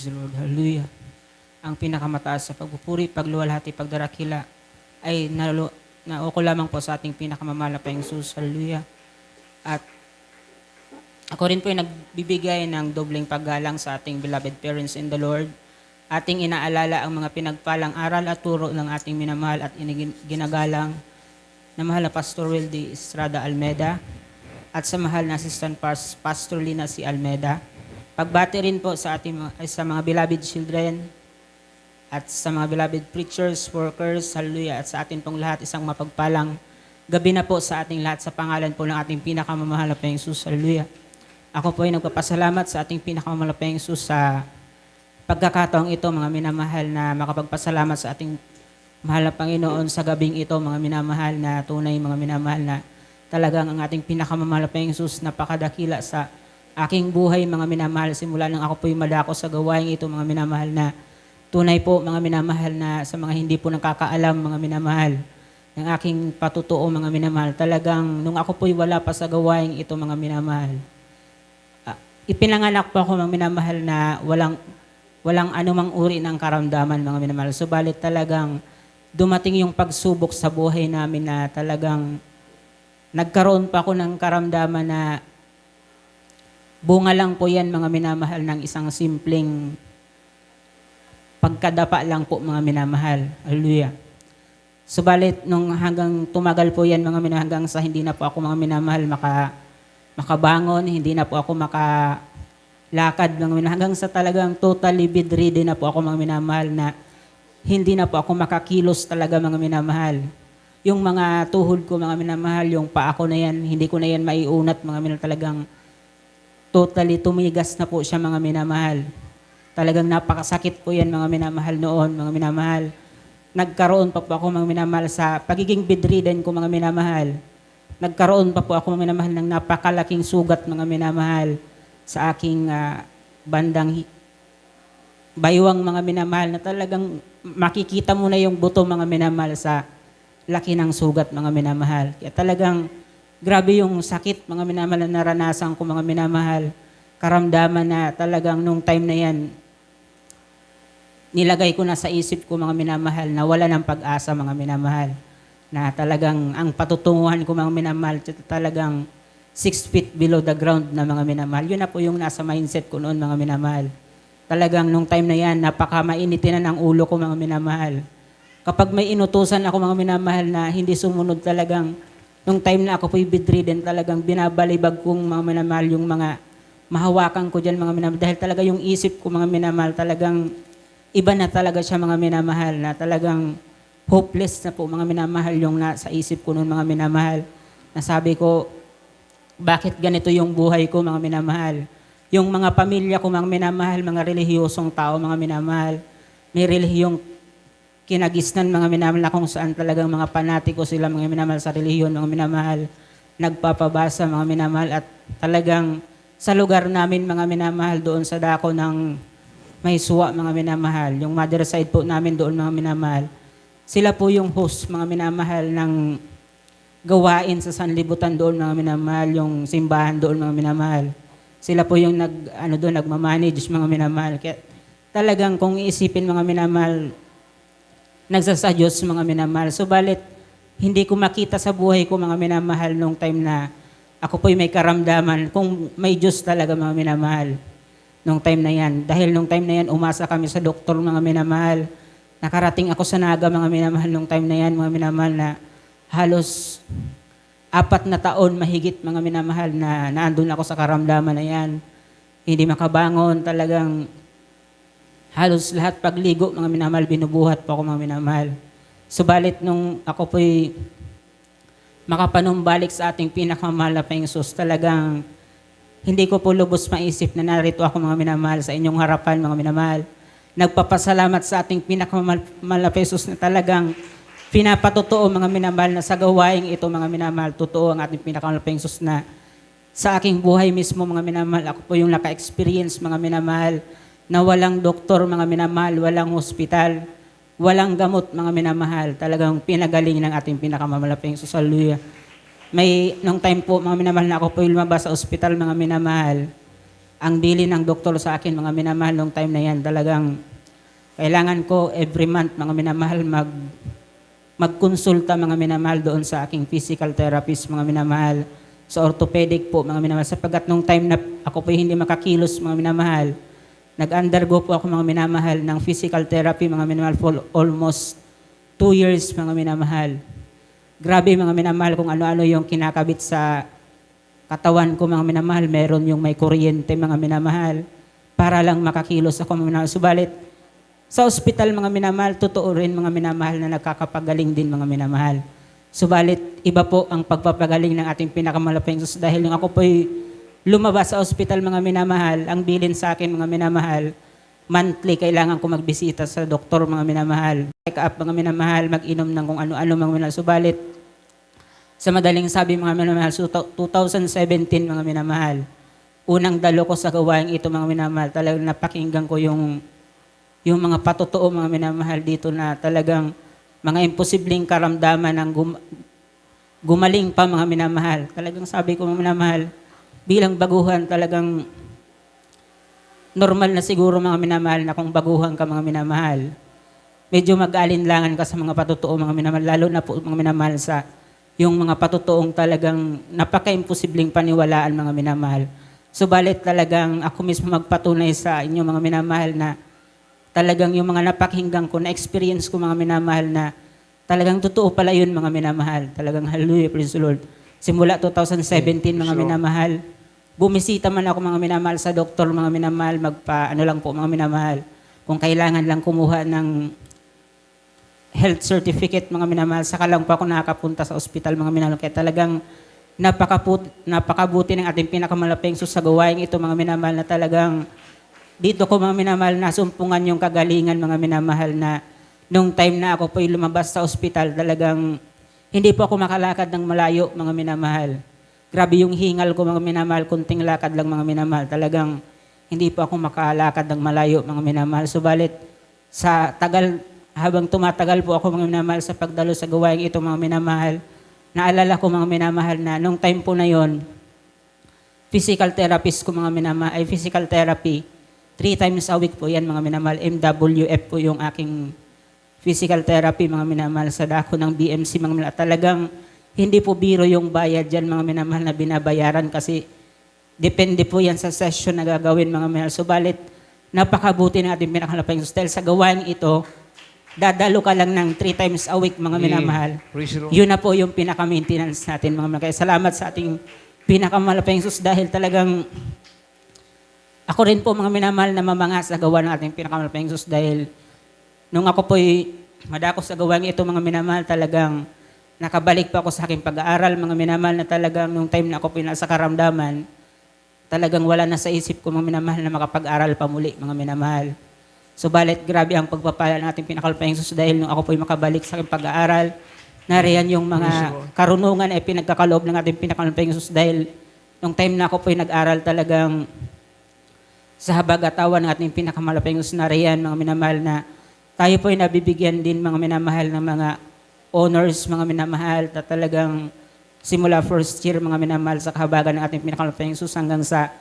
Praise the Lord. Hallelujah. Ang pinakamataas sa pagpupuri, pagluwalhati, pagdarakila ay nauko lamang po sa ating pinakamamahal na Panginoong Jesus. Hallelujah. At ako rin po ay nagbibigay ng dobleng paggalang sa ating beloved parents in the Lord. Ating inaalala ang mga pinagpalang aral at turo ng ating minamahal at ginagalang na mahal na Pastor Wildy Estrada Almeda at sa mahal na Assistant Pastor Lina C. Almeda. Pagbati rin po sa sa mga beloved children at sa mga beloved preachers, workers, hallelujah, at sa atin pong lahat isang mapagpalang gabi na po sa ating lahat sa pangalan po ng ating pinakamamahal na Panginoong Jesus, hallelujah. Ako po ay nagpapasalamat sa ating pinakamamahal na Panginoong Jesus sa pagkakataong ito, mga minamahal, na makapagpasalamat sa ating mahal na Panginoon sa gabing ito, mga minamahal na tunay, mga minamahal na talagang ang ating pinakamamahal na Panginoong Jesus napakadakila sa aking buhay, mga minamahal, simula nang ako po'y madako sa gawain ito, mga minamahal, na tunay po, mga minamahal, na sa mga hindi po nakakaalam, mga minamahal, ng aking patutuo, mga minamahal, talagang nung ako po'y wala pa sa gawain ito, mga minamahal, ipinanganak po ako, mga minamahal, na walang anumang uri ng karamdaman, mga minamahal. Subalit talagang dumating yung pagsubok sa buhay namin na talagang nagkaroon pa ako ng karamdaman na bunga lang po yan, mga minamahal, ng isang simpleng pagkadapa lang po, mga minamahal. Hallelujah. Subalit, nung hanggang tumagal po yan, mga minamahal, hanggang sa hindi na po ako, mga minamahal, makabangon, hindi na po ako makalakad, mga minamahal, hanggang sa talagang totally bedridden na po ako, mga minamahal, na hindi na po ako makakilos talaga, mga minamahal. Yung mga tuhod ko, mga minamahal, yung paa ko na yan, hindi ko na yan maiunat, mga minamahal, talagang totally tumigas na po siya, mga minamahal. Talagang napakasakit po yan, mga minamahal, noon, mga minamahal. Nagkaroon pa po ako, mga minamahal, sa pagiging bedridden ko, mga minamahal. Nagkaroon pa po ako, mga minamahal, ng napakalaking sugat, mga minamahal, sa aking bandang baywang, mga minamahal, na talagang makikita mo na yung buto, mga minamahal, sa laki ng sugat, mga minamahal. Kaya talagang grabe yung sakit, mga minamahal, na naranasan ko, mga minamahal. Karamdaman na talagang nung time na yan, nilagay ko na sa isip ko, mga minamahal, na wala ng pag-asa, mga minamahal. Na talagang ang patutunguhan ko, mga minamahal, talagang 6 feet below the ground na, mga minamahal. Yun na po yung nasa mindset ko noon, mga minamahal. Talagang nung time na yan, napaka-mainitin na ng ulo ko, mga minamahal. Kapag may inutusan ako, mga minamahal, na hindi sumunod, talagang nung time na ako po'y bedridden, talagang binabalibag kong, mga minamahal, yung mga mahawakan ko dyan, mga minamahal. Dahil talaga yung isip ko, mga minamahal, talagang iba na talaga siya, mga minamahal, na talagang hopeless na po, mga minamahal, yung nasa isip ko noon, mga minamahal. Nasabi ko, bakit ganito yung buhay ko, mga minamahal? Yung mga pamilya ko, mga minamahal, mga relihiyosong tao, mga minamahal, may relihiyong kinagisnan, mga minamahal, na kung saan talagang mga panatiko sila, mga minamahal, sa relihiyon, mga minamahal, nagpapabasa, mga minamahal, at talagang sa lugar namin, mga minamahal, doon sa dako ng may suwa, mga minamahal, yung mother side po namin doon, mga minamahal, sila po yung host, mga minamahal, ng gawain sa sanlibutan doon, mga minamahal, yung simbahan doon, mga minamahal. Sila po yung nagmamanage, mga minamahal. Kaya talagang kung iisipin, mga minamahal, nagsasadyos, mga minamahal. Subalit, hindi ko makita sa buhay ko, mga minamahal, nung time na ako po'y may karamdaman, kung may Diyos talaga, mga minamahal, nung time na yan. Dahil nung time na yan, umasa kami sa doktor, mga minamahal. Nakarating ako sa Naga, mga minamahal, nung time na yan, mga minamahal, na halos 4 na taon mahigit, mga minamahal, na naandun ako sa karamdaman na yan. Hindi makabangon, talagang halos lahat pagligo, mga minamahal, binubuhat po ako, mga minamahal. Subalit nung ako po'y makapanumbalik sa ating pinakamahal na Panginoong Jesus, talagang hindi ko po lubos maisip na narito ako, mga minamahal, sa inyong harapan, mga minamahal. Nagpapasalamat sa ating pinakamahal na Panginoong Jesus, na talagang pinapatotoo, mga minamahal, na sa gawaing ito, mga minamahal, totoo ang ating pinakamahal na Panginoong Jesus, na sa aking buhay mismo, mga minamahal, ako po yung naka-experience, mga minamahal, na walang doktor, mga minamahal, walang hospital, walang gamot, mga minamahal. Talagang pinagaling ng ating pinakamamahal na Panginoong Jesus. Hallelujah. Nung time po, mga minamahal, na ako po yung lumabas sa ospital, mga minamahal, ang bili ng doktor sa akin, mga minamahal, nung time na yan, talagang kailangan ko every month, mga minamahal, magkonsulta, mga minamahal, doon sa aking physical therapist, mga minamahal, sa orthopedic po, mga minamahal, sapagkat nung time na ako po hindi makakilos, mga minamahal, nag-undergo po ako, mga minamahal, ng physical therapy, mga minamahal, for almost 2 years, mga minamahal. Grabe, mga minamahal, kung ano-ano yung kinakabit sa katawan ko, mga minamahal. Meron yung may kuryente, mga minamahal, para lang makakilos ako, mga minamahal. Subalit, sa ospital, mga minamahal, totoo rin, mga minamahal, na nagkakapagaling din, mga minamahal. Subalit, iba po ang pagpapagaling ng ating pinakamalaping Diyos, dahil nung ako po'y lumabas sa ospital, mga minamahal, ang bilin sa akin, mga minamahal, monthly, kailangan ko magbisita sa doktor, mga minamahal. Check up, mga minamahal, mag-inom ng kung ano-ano, mga minamahal. Subalit, sa madaling sabi, mga minamahal, 2017, mga minamahal, unang dalo ko sa gawain ito, mga minamahal, talagang napakinggan ko yung mga patotoo, mga minamahal, dito na talagang mga imposibleng karamdaman ng gumaling pa, mga minamahal. Talagang sabi ko, mga minamahal, bilang baguhan, talagang normal na siguro, mga minamahal, na kung baguhan ka, mga minamahal, medyo mag-alinlangan ka sa mga patotoo, mga minamahal, lalo na po, mga minamahal, sa yung mga patotoong talagang napaka-imposibleng paniwalaan, mga minamahal. Subalit talagang ako mismo magpatunay sa inyo, mga minamahal, na talagang yung mga napakinggan ko, na experience ko, mga minamahal, na talagang totoo pala yun, mga minamahal. Talagang hallelujah, praise the Lord. Simula 2017, mga minamahal, bumisita man ako, mga minamahal, sa doktor, mga minamahal, ano lang po, mga minamahal, kung kailangan lang kumuha ng health certificate, mga minamahal, saka lang po ako nakakapunta sa ospital, mga minamahal. Kaya talagang napakabuti ng ating pinakamalaping Diyos sa gawain ito, mga minamahal, na talagang dito ko, mga minamahal, nasumpungan yung kagalingan, mga minamahal, na nung time na ako po'y lumabas sa ospital, talagang hindi po ako makalakad ng malayo, mga minamahal. Grabe yung hingal ko, mga minamahal, kunting lakad lang, mga minamahal. Talagang hindi po ako makalakad ng malayo, mga minamahal. Subalit, habang tumatagal po ako, mga minamahal, sa pagdalo sa gawain ito, mga minamahal, naalala ko, mga minamahal, na nung time po na yon, physical therapist ko, mga minamahal, physical therapy, 3 times a week po yan, mga minamahal. MWF po yung aking physical therapy, mga minamahal, sa dako ng BMC, mga minamahal. Talagang hindi po biro yung bayad dyan, mga minamahal, na binabayaran, kasi depende po yan sa session na gagawin, mga minamahal. Subalit, napakabuti ng ating pinakamalaping Diyos. Dahil sa gawain ito, dadalo ka lang ng 3 times a week, mga minamahal. Yun na po yung pinaka-maintenance natin, mga minamahal. Kaya salamat sa ating pinakamalaping Diyos, dahil talagang ako rin po, mga minamahal, na mamanga sa gawa ng ating pinakamalaping Diyos, dahil nung ako po'y madako sa gawain ito, mga minamahal, talagang nakabalik pa ako sa aking pag-aaral, mga minamahal, na talagang nung time na ako po'y nasa karamdaman, talagang wala na sa isip ko, mga minamahal, na makapag-aral pa muli, mga minamahal. Subalit, grabe ang pagpapala ng ating pinakamalaping Diyos, dahil nung ako po'y makabalik sa aking pag-aaral, nariyan yung mga karunungan ay pinagkakaloob ng ating pinakamalaping Diyos, dahil nung time na ako po'y nag-aral, talagang sa habag-atawan ng ating pinakamalaping Diyos, nariyan, mga minamahal, na tayo po'y nabibigyan din, mga minamahal, ng mga honors, mga minamahal, na talagang simula first year, mga minamahal, sa kahabagan ng ating pinakamalaping Diyos, hanggang sa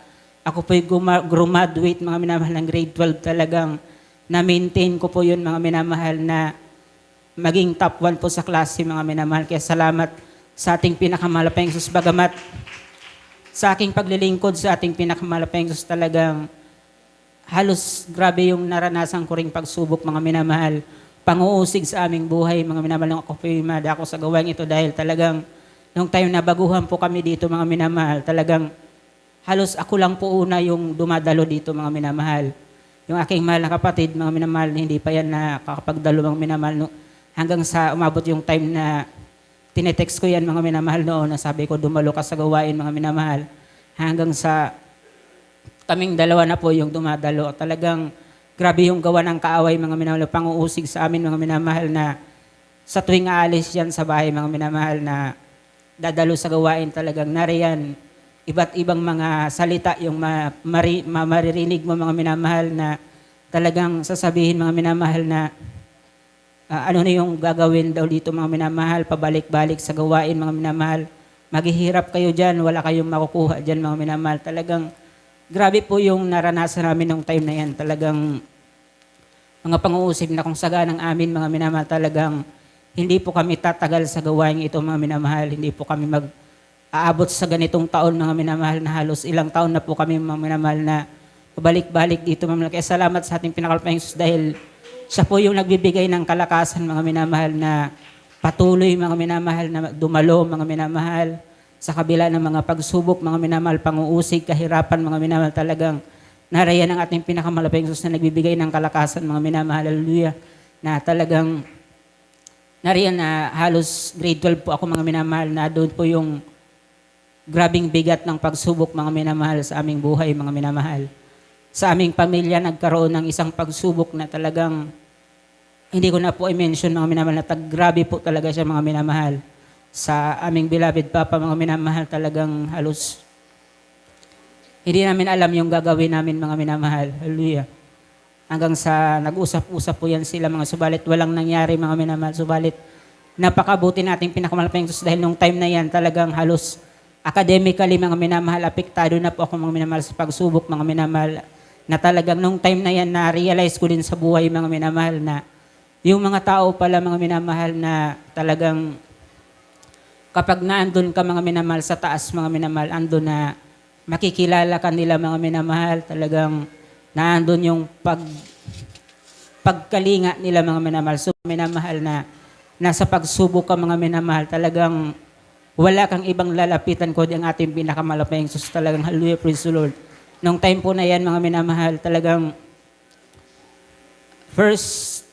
ako po'y graduate, mga minamahal, ng grade 12, talagang na-maintain ko po yun, mga minamahal, na maging top 1 po sa klase, mga minamahal. Kaya salamat sa ating pinakamalaping Diyos. Bagamat sa aking paglilingkod sa ating pinakamalaping Diyos, talagang halos grabe yung naranasan ko ring pagsubok, mga minamahal. Panguusig sa aming buhay, mga minamahal, nung ako po'y madako sa gawain ito, dahil talagang nung time na baguhan po kami dito, mga minamahal, talagang halos ako lang po una yung dumadalo dito, mga minamahal. Yung aking mahal na kapatid, mga minamahal, hindi pa yan nakakapagdalo, mga minamahal. Hanggang sa umabot yung time na tinetext ko yan, mga minamahal, noon, na sabi ko, dumalo ka sa gawain, mga minamahal. Hanggang sa kaming dalawa na po yung dumadalo. Talagang grabe yung gawa ng kaaway, mga minamahal, panguusig sa amin, mga minamahal, na sa tuwing aalis yan sa bahay, mga minamahal, na dadalo sa gawain, talagang nariyan iba't ibang mga salita yung maririnig mo, mga minamahal, na talagang sasabihin, mga minamahal, na ano na yung gagawin daw dito, mga minamahal, pabalik-balik sa gawain, mga minamahal. Maghihirap kayo dyan, wala kayong makukuha dyan, mga minamahal. Talagang grabe po yung naranasan namin nung time na yan. Talagang mga pang-uusig na kung saganang amin, mga minamahal, talagang hindi po kami tatagal sa gawain ito, mga minamahal. Hindi po kami aabot sa ganitong taon, mga minamahal, na halos ilang taon na po kami, mga minamahal, na balik-balik dito, mga minamahal. Kaya salamat sa ating pinakalapang Jesus dahil siya po yung nagbibigay ng kalakasan, mga minamahal, na patuloy, mga minamahal, na dumalo, mga minamahal, sa kabila ng mga pagsubok, mga minamahal, pang-uusig, kahirapan, mga minamahal, talagang narayan ang ating pinakamalapang Jesus na nagbibigay ng kalakasan, mga minamahal, hallelujah, na talagang nariyan na halos grade 12 po ako, mga minamahal, na doon po yung grabing bigat ng pagsubok, mga minamahal, sa aming buhay, mga minamahal. Sa aming pamilya, nagkaroon ng isang pagsubok na talagang hindi ko na po i-mention, mga minamahal, na grabe po talaga siya, mga minamahal. Sa aming beloved Papa, mga minamahal, talagang halos hindi namin alam yung gagawin namin, mga minamahal. Hallelujah. Hanggang sa nag-usap-usap po yan sila, mga subalit walang nangyari, mga minamahal. Subalit napakabuti nating pinakamalapang Diyos dahil nung time na yan talagang halos academically, mga minamahal, apektado na po ako, mga minamahal, sa pagsubok, mga minamahal, na talagang nung time na yan na-realize ko din sa buhay, mga minamahal, na yung mga tao pala, mga minamahal, na talagang kapag naandun ka, mga minamahal, sa taas, mga minamahal, andun na makikilala ka nila, mga minamahal, talagang naandun yung pagkalinga nila, mga minamahal. So, minamahal, na nasa pagsubok ka, mga minamahal, talagang wala kang ibang lalapitan kundi ang ating pinakamalapang Jesus. Talagang hallelujah, praise the Lord. Nung time po na yan, mga minamahal, talagang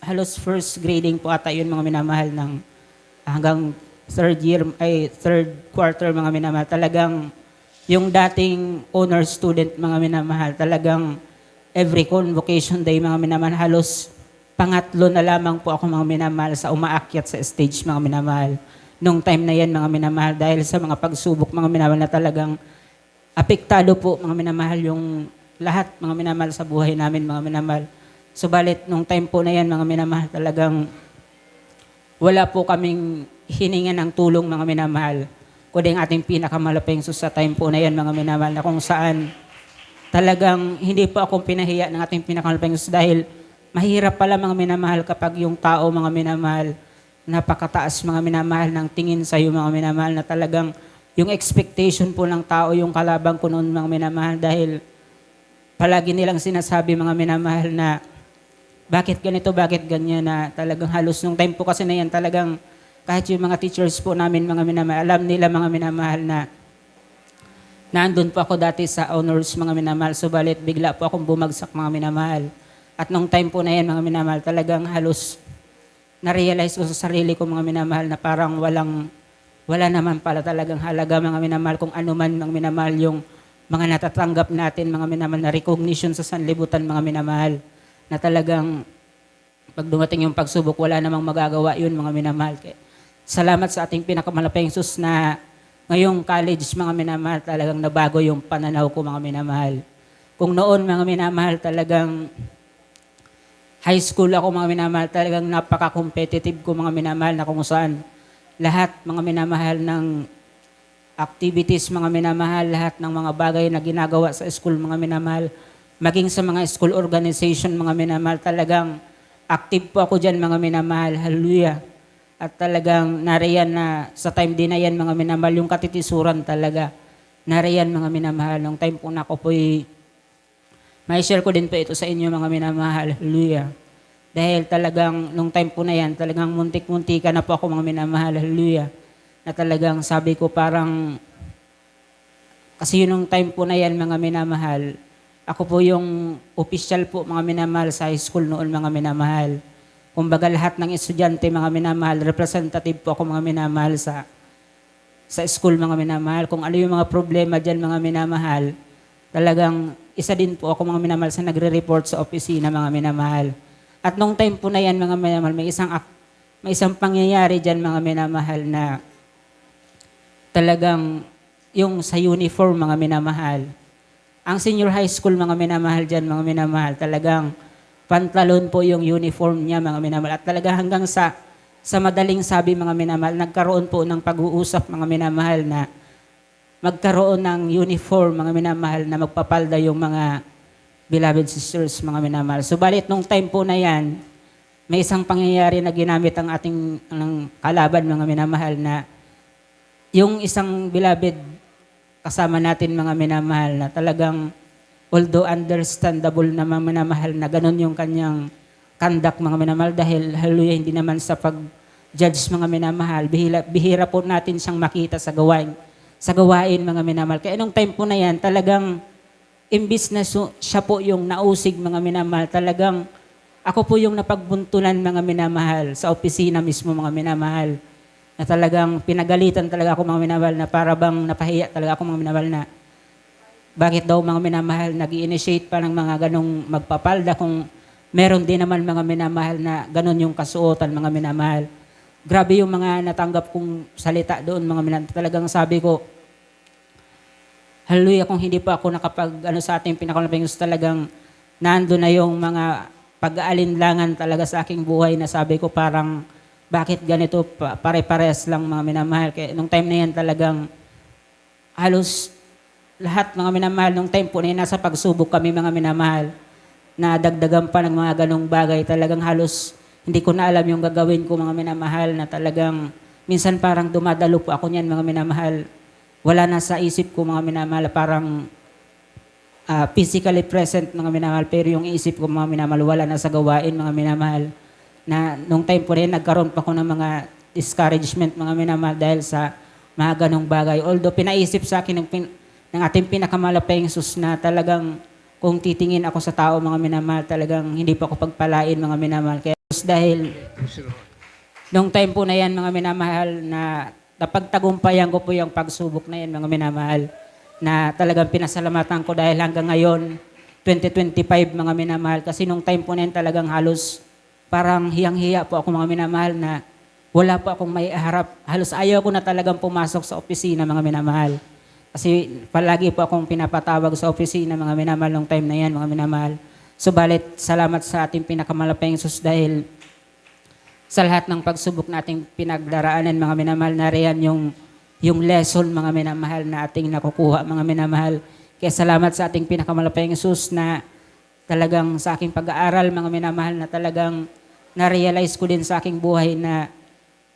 halos first grading po ata yun, mga minamahal, ng hanggang third quarter, mga minamahal. Talagang yung dating honor student, mga minamahal, talagang every convocation day, mga minamahal, halos pangatlo na lamang po ako, mga minamahal, sa umaakyat sa stage, mga minamahal. Nung time na yan, mga minamahal, dahil sa mga pagsubok, mga minamahal, na talagang apektado po, mga minamahal, yung lahat, mga minamahal, sa buhay namin, mga minamahal. Subalit, nung time po na yan, mga minamahal, talagang wala po kaming hininga ng tulong, mga minamahal, kundi ang ating pinakamalapang Jesus sa time po na yan, mga minamahal, na kung saan talagang hindi po ako pinahiya ng ating pinakamalapang Jesus dahil mahirap pala, mga minamahal, kapag yung tao, mga minamahal, napakataas, mga minamahal, ng tingin sa iyo, mga minamahal, na talagang yung expectation po ng tao, yung kalabang ko noon, mga minamahal, dahil palagi nilang sinasabi, mga minamahal, na bakit ganito, bakit ganyan, na talagang halos nung time po kasi na yan, talagang kahit yung mga teachers po namin, mga minamahal, alam nila, mga minamahal, na nandun po ako dati sa honors, mga minamahal, subalit bigla po akong bumagsak, mga minamahal. At nung time po na yan, mga minamahal, talagang halos na-realize ko sa sarili ko, mga minamahal, na parang wala naman pala talagang halaga, mga minamahal, kung ano man, mga minamahal, yung mga natatanggap natin, mga minamahal, na recognition sa sanlibutan, mga minamahal, na talagang pag dumating yung pagsubok, wala namang magagawa yun, mga minamahal. Salamat sa ating pinakamalapang Jesus na ngayong college, mga minamahal, talagang nabago yung pananaw ko, mga minamahal. Kung noon, mga minamahal, talagang high school ako, mga minamahal, talagang napaka-competitive ko, mga minamahal, na kung saan lahat, mga minamahal, ng activities, mga minamahal, lahat ng mga bagay na ginagawa sa school, mga minamahal, maging sa mga school organization, mga minamahal, talagang active po ako dyan, mga minamahal, hallelujah. At talagang nariyan na sa time din na yan, mga minamahal, yung katitisuran talaga. Nariyan, mga minamahal, nung time po na ako po'y may share ko din po ito sa inyo, mga minamahal, hallelujah. Dahil talagang nung time po na yan, talagang muntik-muntika na po ako, mga minamahal, hallelujah. Na talagang sabi ko parang, kasi yun nung time po na yan, mga minamahal, ako po yung official po, mga minamahal, sa high school noon, mga minamahal. Kumbaga lahat ng estudyante, mga minamahal, representative po ako, mga minamahal, sa school, mga minamahal. Kung ano yung mga problema dyan, mga minamahal, talagang isa din po ako, mga minamahal, sa nagre-report sa opisina, mga minamahal. At nung time po na yan, mga minamahal, may isang pangyayari dyan, mga minamahal, na talagang yung sa uniform, mga minamahal. Ang senior high school, mga minamahal dyan, mga minamahal, talagang pantalon po yung uniform niya, mga minamahal. At talaga hanggang sa madaling sabi, mga minamahal, nagkaroon po ng pag-uusap, mga minamahal, na magkaroon ng uniform, mga minamahal, na magpapalda yung mga beloved sisters, mga minamahal. Subalit, nung time po na yan, may isang pangyayari na ginamit ang ating kalaban, mga minamahal, na yung isang beloved kasama natin, mga minamahal, na talagang, although understandable na mga minamahal, na ganun yung kanyang conduct, mga minamahal, dahil hallelujah, hindi naman sa pag-judge, mga minamahal, bihira po natin siyang makita sa gawain, mga minamahal. Kaya nung time po na yan, talagang imbis na siya po yung nausig, mga minamahal, talagang ako po yung napagbuntunan, mga minamahal, sa opisina mismo, mga minamahal, na talagang pinagalitan talaga ako, mga minamahal, na para bang napahiya talaga ako, mga minamahal, na bakit daw, mga minamahal, nag-i-initiate pa ng mga ganong magpapalda kung meron din naman, mga minamahal, na ganon yung kasuotan, mga minamahal. Grabe yung mga natanggap kong salita doon, mga minamahal. Talagang sabi ko, hallelujah, kung hindi pa ako sa ating pinakamalaping Diyos, talagang nando na yung mga pag-aalinlangan talaga sa aking buhay, na sabi ko parang, bakit ganito, pare-pares lang, mga minamahal. Kaya nung time na yan, talagang halos lahat, mga minamahal, nung time po na yun, nasa pagsubok kami, mga minamahal, na dagdagan pa ng mga ganong bagay. Talagang halos hindi ko na alam yung gagawin ko, mga minamahal, na talagang minsan parang dumadalo po ako niyan, mga minamahal. Wala na sa isip ko, mga minamahal, parang physically present, mga minamahal, pero yung isip ko, mga minamahal, wala na sa gawain, mga minamahal. Na nung time po na yun, nagkaroon pa ako ng mga discouragement, mga minamahal, dahil sa mga ganong bagay. Although pinaisip sa akin ng ating pinakamalaping Sus, na talagang kung titingin ako sa tao, mga minamahal, talagang hindi pa ako pagpalain, mga minamahal. Kaya dahil nung time po na yan, mga minamahal, na napagtagumpayan ko po yung pagsubok na yan, mga minamahal, na talagang pinasalamatan ko dahil hanggang ngayon, 2025, mga minamahal. Kasi nung time po na yan, talagang halos parang hiyang-hiya po ako, mga minamahal, na wala po akong may harap. Halos ayaw ko na talagang pumasok sa opisina, mga minamahal. Kasi palagi po akong pinapatawag sa opisina, mga minamahal, nung time na yan, mga minamahal. Subalit, salamat sa ating pinakamalaping Sus, dahil sa lahat ng pagsubok nating pinagdaraanan, mga minamahal, na riyan yung lesson, mga minamahal, na ating nakukuha, mga minamahal. Kaya salamat sa ating pinakamalaping Sus, na talagang sa aking pag-aaral, mga minamahal, na talagang na-realize ko din sa aking buhay na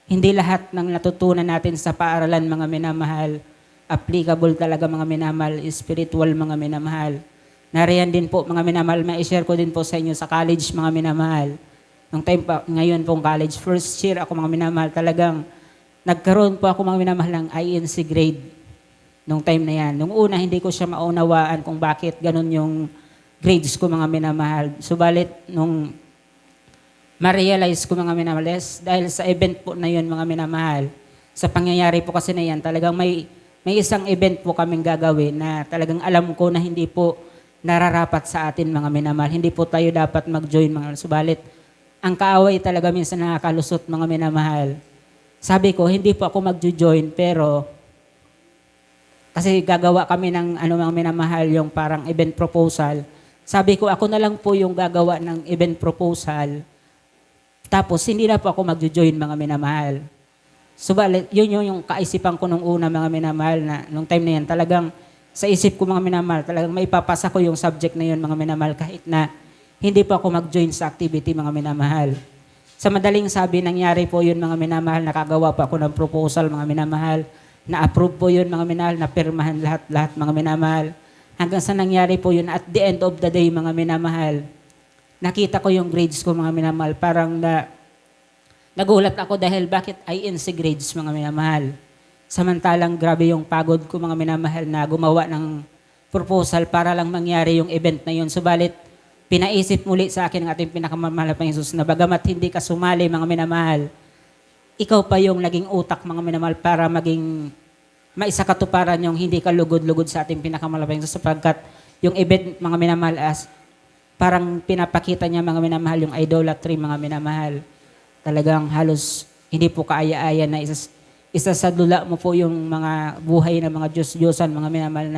hindi lahat ng natutunan natin sa paaralan, mga minamahal, applicable talaga, mga minamahal, spiritual, mga minamahal. Nariyan din po, mga minamahal, ma-share ko din po sa inyo sa college, mga minamahal. Nung time pa, ngayon pong college, first year ako, mga minamahal, talagang nagkaroon po ako, mga minamahal, ng INC grade nung time na yan. Nung una, hindi ko siya maunawaan kung bakit ganun yung grades ko, mga minamahal. Subalit, nung ma-realize ko, mga minamahal, dahil sa event po na yun, mga minamahal, sa pangyayari po kasi na yan, talagang may isang event po kaming gagawin na talagang alam ko na hindi po nararapat sa atin, mga minamahal. Hindi po tayo dapat mag-join, mga subalit. Ang kaaway talaga minsan nakakalusot, mga minamahal. Sabi ko, hindi po ako mag-join, pero kasi gagawa kami ng mga minamahal, yung parang event proposal. Sabi ko, ako na lang po yung gagawa ng event proposal. Tapos, hindi na po ako mag-join, mga minamahal. Subalit, yun yung kaisipan ko nung una, mga minamahal, na nung time na yan, talagang sa isip ko, mga minamahal, talagang maipapasa ko yung subject na yun, mga minamahal, kahit na hindi pa ako mag-join sa activity, mga minamahal. Sa madaling sabi, nangyari po yun, mga minamahal, nakagawa pa ako ng proposal, mga minamahal, na-approve po yun, mga minamahal, na-pirmahan lahat, mga minamahal. Hanggang sa nangyari po yun, at the end of the day, mga minamahal, nakita ko yung grades ko, mga minamahal, parang nagulat ako dahil bakit INC grades, mga minamahal. Samantalang grabe yung pagod ko, mga minamahal, na gumawa ng proposal para lang mangyari yung event na yun. Subalit, pinaisip muli sa akin ng ating pinakamamahal na Jesus na bagamat hindi ka sumali, mga minamahal, ikaw pa yung naging utak, mga minamahal, para maging maisakatuparan yung hindi ka lugod-lugod sa ating pinakamamahal na Jesus, sapagkat yung event, mga minamahal, as parang pinapakita niya, mga minamahal, yung idolatry, mga minamahal. Talagang halos hindi po kaaya-aya na isa sa dula mo po yung mga buhay ng mga Diyos-Diyosan, mga minamahal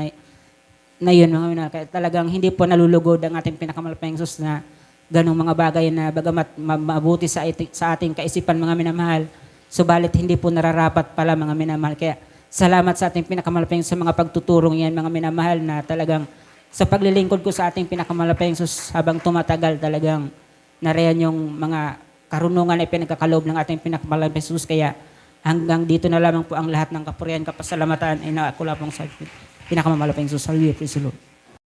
na yun, mga minamahal. Kaya talagang hindi po nalulugod ang ating pinakamalaping Sus na ganong mga bagay na bagamat mabuti sa ating kaisipan, mga minamahal, subalit hindi po nararapat pala, mga minamahal. Kaya salamat sa ating pinakamalapayang sa mga pagtuturong yan, mga minamahal, na talagang sa paglilingkod ko sa ating pinakamalapayang sus habang tumatagal, talagang nariyan yung mga karunungan ay pinagkakaloob ng ating pinakamalapayang sus. Kaya hanggang dito na lamang po ang lahat ng kapurihan, kapasalamatan ay naakula pong sa pinakamamalapayang sus. Hallelujah, praise the Lord.